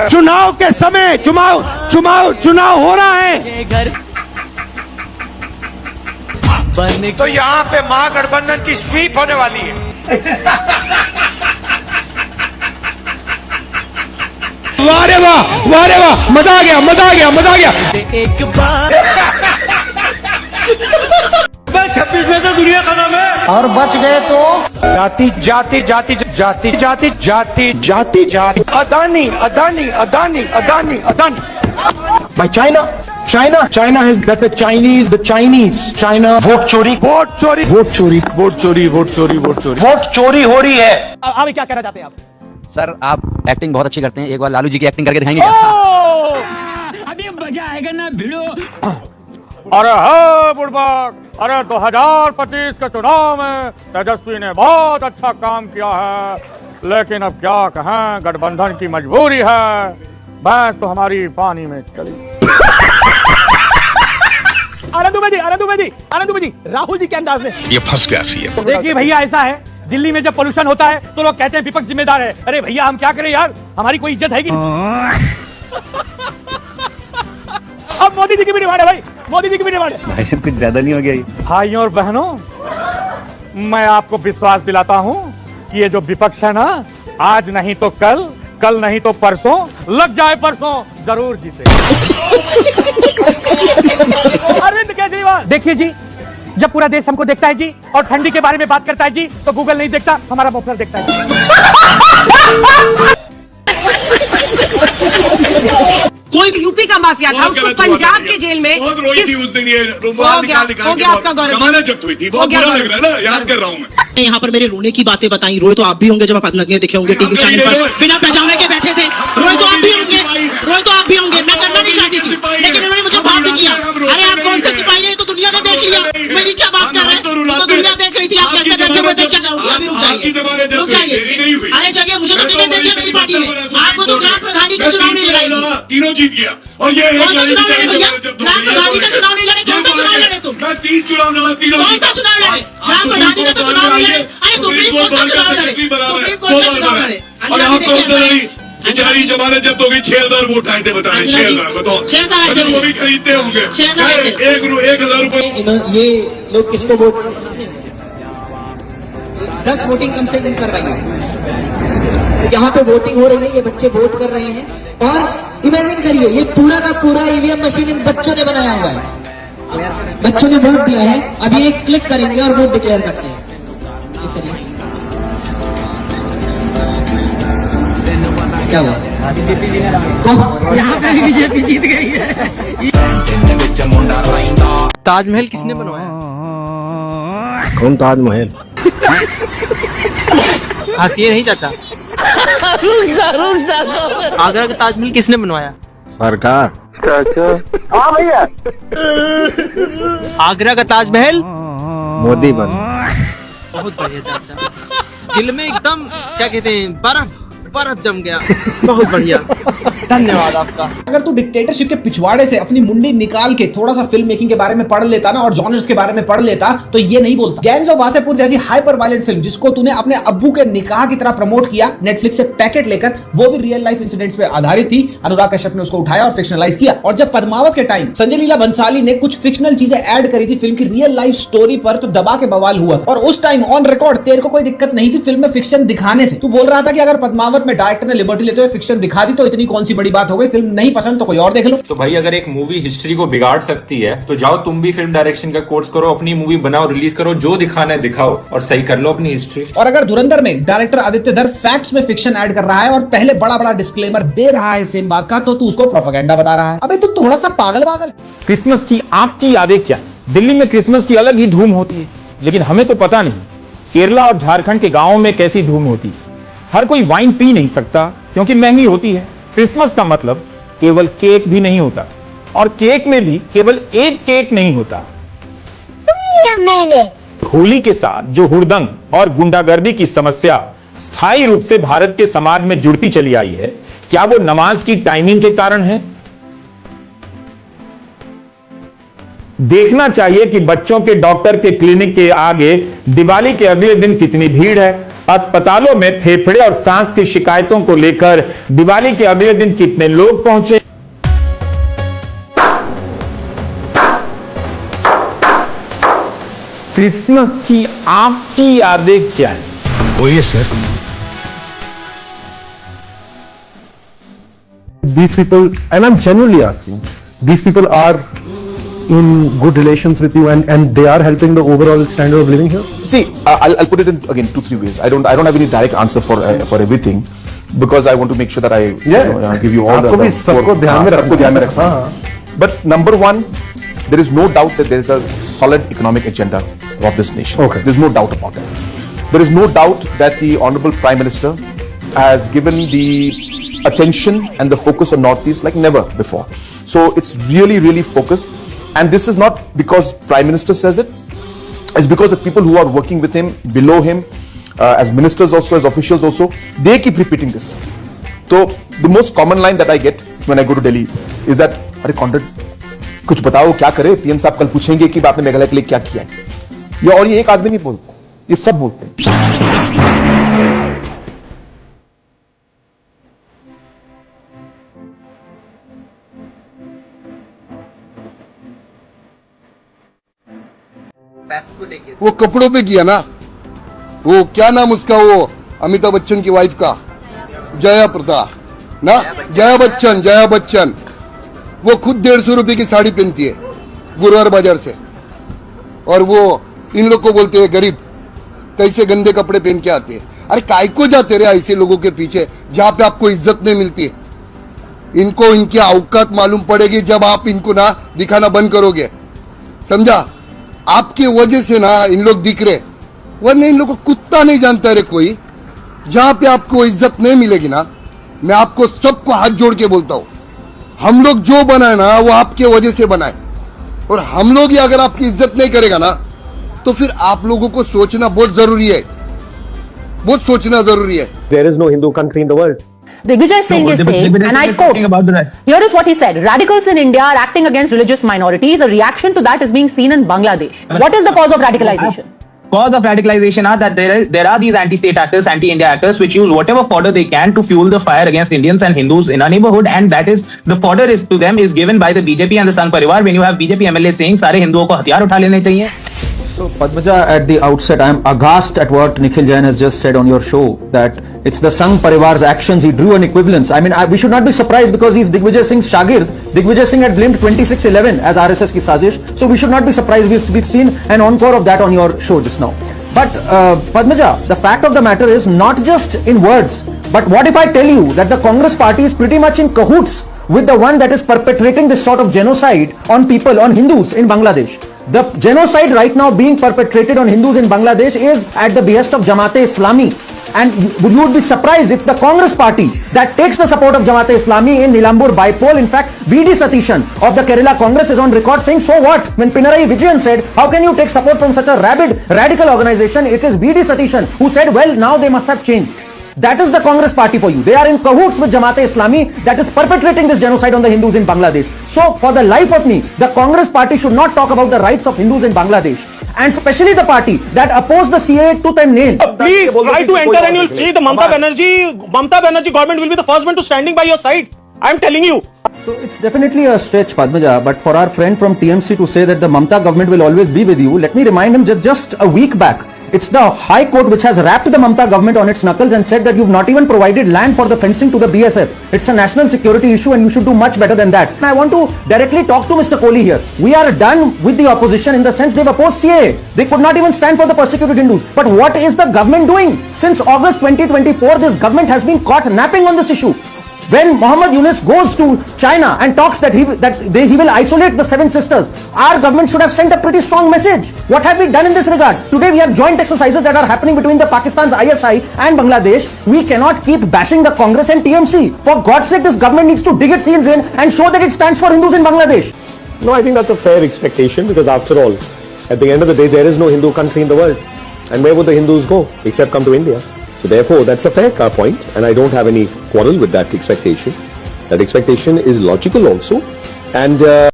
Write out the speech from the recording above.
चुनाव के समय चुनाव हो रहा है तो यहाँ पे महागठबंधन की स्वीप होने वाली है। वाह रे वाह, मजा आ गया। एक बार 26 में तो दुनिया का नाम है और बच गए तो जाति Adani by China has got the Chinese China vote चोरी हो रही है। अब क्या कहना चाहते हैं आप? सर आप एक्टिंग बहुत अच्छी करते हैं, एक बार लालू जी की एक्टिंग करके दिखाएंगे क्या? अभी मजा आएगा ना भिड़ो। अरे है बुड़बक, अरे 2025 के चुनाव में तेजस्वी ने बहुत अच्छा काम किया है, लेकिन अब क्या कहें, गठबंधन की मजबूरी है, भैंस तो हमारी पानी में चली। आनंद दुबे जी राहुल जी के अंदाज में ये फंस गया सी है। देखिए भैया, ऐसा है, दिल्ली में जब पोल्यूशन होता है तो लोग कहते हैं विपक्ष जिम्मेदार है। अरे भैया हम क्या करें यार, हमारी कोई इज्जत है कि नहीं? अब मोदी जी की भी डिमांड है भाई, मोदी जी की भी डिमांड है। भाई साहब कुछ ज्यादा नहीं हो गया ये? भाइयों और बहनों, मैं आपको विश्वास दिलाता हूं कि ये जो विपक्ष है ना, आज नहीं तो कल नहीं तो परसों, लग जाए परसों जरूर जीते। अरविंद केजरीवाल, देखिए जी, जब पूरा देश हमको देखता है जी और ठंडी के बारे में बात करता है जी, तो गूगल नहीं देखता, हमारा मुखर देखता है। कोई यूपी का माफिया था, उसको पंजाब के जेल में बहुत रोई थी उस दिन, ये रुमाल निकाल के आपका गौरव, जमानत जब्त हुई थी, बहुत बुरा लग रहा है ना, याद कर रहा हूँ मैं। यहाँ पर मेरे रोने की बातें बताई। रोए तो आप भी होंगे जब आप नंगे दिखे होंगे टीवी चैनल पर बिना पहचाने के बैठे थे। रोए तो आप भी होंगे, मैं करना नहीं चाहती थी, लेकिन उन्होंने मुझे बात किया। अरे आप कौन से सिपाही है, तो दुनिया ने देख लिया, मेरी क्या बात कर रहे हैं, तो दुनिया देख रही थी, आप कैसे बैठे हुए देख क्या चाहोगे? अभी रुक जाइए। अरे जगह मुझे तो टिकट दे दिया मेरी पार्टी ने, आपको तो ग्राम प्रधानी का चुनाव नहीं लड़ाई, तीनों जीत गया। और ये कौन सा चुनाव लड़े भैया? ग्राम प्रधानी का चुनाव नहीं लड़े, कौन सा चुनाव लड़े तुम? मैं 3 चुनाव लड़ा, तीनों कौन सा चुनाव लड़े? ग्राम प्रधानी का तो चुनाव नहीं लड़े, अरे सुप्रीम कोर्ट का चुनाव लड़े, सुप्रीम कोर्ट का चुनाव लड़े। और आप कौन सा लड़ी? बेचारी जमानत जब्त हो गई, 6000 वोट आए थे, बता रहे 6000, बताओ। 6000 वो भी खरीदते होंगे 1000 रुपए। ये लोग किसको वोट 10 वोटिंग कम से कम करवाइए। यहाँ पे वोटिंग हो रही है, ये बच्चे वोट कर रहे हैं, और इमेजिन करिए ये पूरा का पूरा ईवीएम मशीन इन बच्चों ने बनाया हुआ है। बच्चों ने वोट दिया है, अब ये क्लिक करेंगे और वोट डिक्लेयर करते हैं। ये करिए, क्या हुआ? यहाँ पे भी बीजेपी जीत गई है। ताजमहल किसने बनवाया? कौन ताजमहल? हंसिए नहीं चाचा। आगरा का ताजमहल किसने बनवाया? सरकार। हाँ भैया, आगरा का ताजमहल मोदी बन। बहुत बढ़िया चाचा, दिल में एकदम क्या कहते हैं, बर्फ जम गया। बहुत बढ़िया, धन्यवाद आपका। अगर तू डिक्टेटरशिप के पिछवाड़े से अपनी मुंडी निकाल के थोड़ा सा फिल्म मेकिंग के बारे में पढ़ लेता ना, और जॉनर्स के बारे में पढ़ लेता, तो ये नहीं बोलता। गैंग्स ऑफ वासेपुर जैसी हाइपर वायलेंट फिल्म, जिसको तूने अपने अब्बू के निकाह की तरह प्रमोट किया नेटफ्लिक्स से पैकेट लेकर, वो भी रियल लाइफ इंसिडेंट्स पे आधारित थी। अनुराग कश्यप ने उसको उठाया और फिक्शनलाइज किया। और जब पद्मावत के टाइम संजय लीला भंसाली ने कुछ फिक्शनल चीजें ऐड करी थी फिल्म की रियल लाइफ स्टोरी पर, तो दबा के बवाल हुआ था। और उस टाइम ऑन रिकॉर्ड तेरे को कोई दिक्कत नहीं थी फिल्म में फिक्शन दिखाने से। तू बोल रहा था कि अगर पद्मावत में डायरेक्टर ने लिबर्टी लेते हुए फिक्शन दिखा दी तो इतनी कौन सी बड़ी बात हो गई, फिल्म नहीं पसंद तो कोई और देख लो। तो भाई अगर एक मूवी हिस्ट्री को बिगाड़ सकती है तो जाओ तुम भी फिल्म डायरेक्शन का कोर्स करो, अपनी मूवी बनाओ, रिलीज करो, जो दिखाना है दिखाओ और सही कर लो अपनी हिस्ट्री। और अगर धुरंधर में डायरेक्टर आदित्य धर फैक्ट्स में फिक्शन ऐड कर रहा है और पहले बड़ा बड़ा डिस्क्लेमर दे रहा है सेम बात का, तो तू उसको प्रोपेगेंडा बता रहा है। अबे तू थोड़ा सा पागल। क्रिसमस की आपकी यादें क्या? दिल्ली में क्रिसमस की अलग ही धूम होती है, लेकिन हमें तो पता नहीं केरला और झारखंड के गांवों में कैसी धूम होती है। हर कोई वाइन पी नहीं सकता क्योंकि महंगी होती है। क्रिसमस का मतलब केवल केक भी नहीं होता, और केक में भी केवल एक केक नहीं होता। होली के साथ जो हुड़दंग और गुंडागर्दी की समस्या स्थायी रूप से भारत के समाज में जुड़ती चली आई है, क्या वो नमाज की टाइमिंग के कारण है? देखना चाहिए कि बच्चों के डॉक्टर के क्लिनिक के आगे दिवाली के अगले दिन कितनी भीड़ है। अस्पतालों में फेफड़े और सांस की शिकायतों को लेकर दिवाली के अगले दिन कितने लोग पहुंचे? क्रिसमस की आपकी यादें क्या है? बोलिए sir. These people, and I'm genuinely asking, these people are in good relations with you, and they are helping the overall standard of living here? See, I'll put it in again 2-3 ways. I don't have any direct answer for everything, because I want to make sure that I give you all the सबको ध्यान में रखना। But number one, there is no doubt that there is a solid economic agenda of this nation. Okay. There's no doubt about it. There is no doubt that the Honorable Prime Minister has given the attention and the focus on Northeast like never before. So it's really, really focused. And this is not because Prime Minister says it. It's because the people who are working with him, below him, as ministers also, as officials also, they keep repeating this. So the most common line that I get when I go to Delhi is that, "Arey Conrad, कुछ बताओ क्या करे? PM साहब कल पूछेंगे कि आपने मेघालय के लिए क्या किया है।" ये और ये एक आदमी नहीं बोलता, ये सब बोलते हैं। वो कपड़ों पे किया ना, वो क्या नाम उसका, वो अमिताभ बच्चन की वाइफ का, जया प्रदा ना, जया बच्चन, वो खुद 150 रुपए की साड़ी पहनती है गुरुवार बाजार से, और वो इन लोग को बोलते हैं गरीब, कैसे गंदे कपड़े पहन के आते हैं। अरे काय को जाते रहे ऐसे लोगों के पीछे जहां पे आपको इज्जत नहीं मिलती है। इनको इनकी औकात मालूम पड़ेगी जब आप इनको ना दिखाना बंद करोगे, समझा? आपके वजह से ना इन लोग दिख रहे, वरना इन लोग को कुत्ता नहीं जानता रे कोई। जहां पे आपको इज्जत नहीं मिलेगी ना, मैं आपको सबको हाथ जोड़ के बोलता हूं, हम लोग जो बनाए ना वो आपके वजह से बनाए, और हम लोग ही अगर आपकी इज्जत नहीं करेगा ना, तो फिर आप लोगों को सोचना बहुत जरूरी है, बहुत सोचना जरूरी है। There is no Hindu country in the world. Digvijay Singh is saying, and I quote, here is what he said: radicals in India are acting against religious minorities. A reaction to that is being seen in Bangladesh. What is the cause of radicalization? Cause of radicalization are that there are these anti-state actors, anti-India actors, which use whatever fodder they can to fuel the fire against Indians and Hindus in our neighborhood, and that is the fodder is to them is given by the BJP and the Sangh Parivar. When you have BJP MLA saying सारे हिंदुओं को हथियार उठा लेने चाहिए. So Padmaja, at the outset, I am aghast at what Nikhil Jain has just said on your show, that it's the Sangh Parivar's actions. He drew an equivalence. I mean, we should not be surprised because he's Digvijay Singh's Shagird. Digvijay Singh had blamed 2611 as RSS ki sazish. So we should not be surprised. We've seen an encore of that on your show just now. But Padmaja, the fact of the matter is not just in words, but what if I tell you that the Congress party is pretty much in cahoots with the one that is perpetrating this sort of genocide on people, on Hindus in Bangladesh? The genocide right now being perpetrated on Hindus in Bangladesh is at the behest of Jamaat-e-Islami. And you would be surprised, it's the Congress party that takes the support of Jamaat-e-Islami in Nilambur bypoll. In fact, B.D. Satishan of the Kerala Congress is on record saying, so what? When Pinarayi Vijayan said, how can you take support from such a rabid, radical organization? It is B.D. Satishan who said, well, now they must have changed. That is the Congress party for you. They are in cahoots with Jamaat-e-Islami that is perpetrating this genocide on the Hindus in Bangladesh. So, for the life of me, the Congress party should not talk about the rights of Hindus in Bangladesh. And especially the party that opposed the CAA tooth and nail. Please try to enter and you'll see the Mamata Banerjee government will be the first one to standing by your side. I'm telling you. So it's definitely a stretch, Padmaja, but for our friend from TMC to say that the Mamata government will always be with you, let me remind him just a week back, it's the High Court which has rapped the Mamata government on its knuckles and said that you've not even provided land for the fencing to the BSF. It's a national security issue and you should do much better than that. And I want to directly talk to Mr. Kohli here. We are done with the opposition in the sense they've opposed CAA. They could not even stand for the persecuted Hindus. But what is the government doing? Since August 2024, this government has been caught napping on this issue. When Muhammad Yunus goes to China and talks that he will isolate the Seven Sisters, our government should have sent a pretty strong message. What have we done in this regard? Today we have joint exercises that are happening between the Pakistan's ISI and Bangladesh. We cannot keep bashing the Congress and TMC. For God's sake, this government needs to dig its heels in and show that it stands for Hindus in Bangladesh. No, I think that's a fair expectation because after all, at the end of the day, there is no Hindu country in the world. And where would the Hindus go except come to India? So therefore, that's a fair point, and I don't have any quarrel with that expectation. That expectation is logical also, and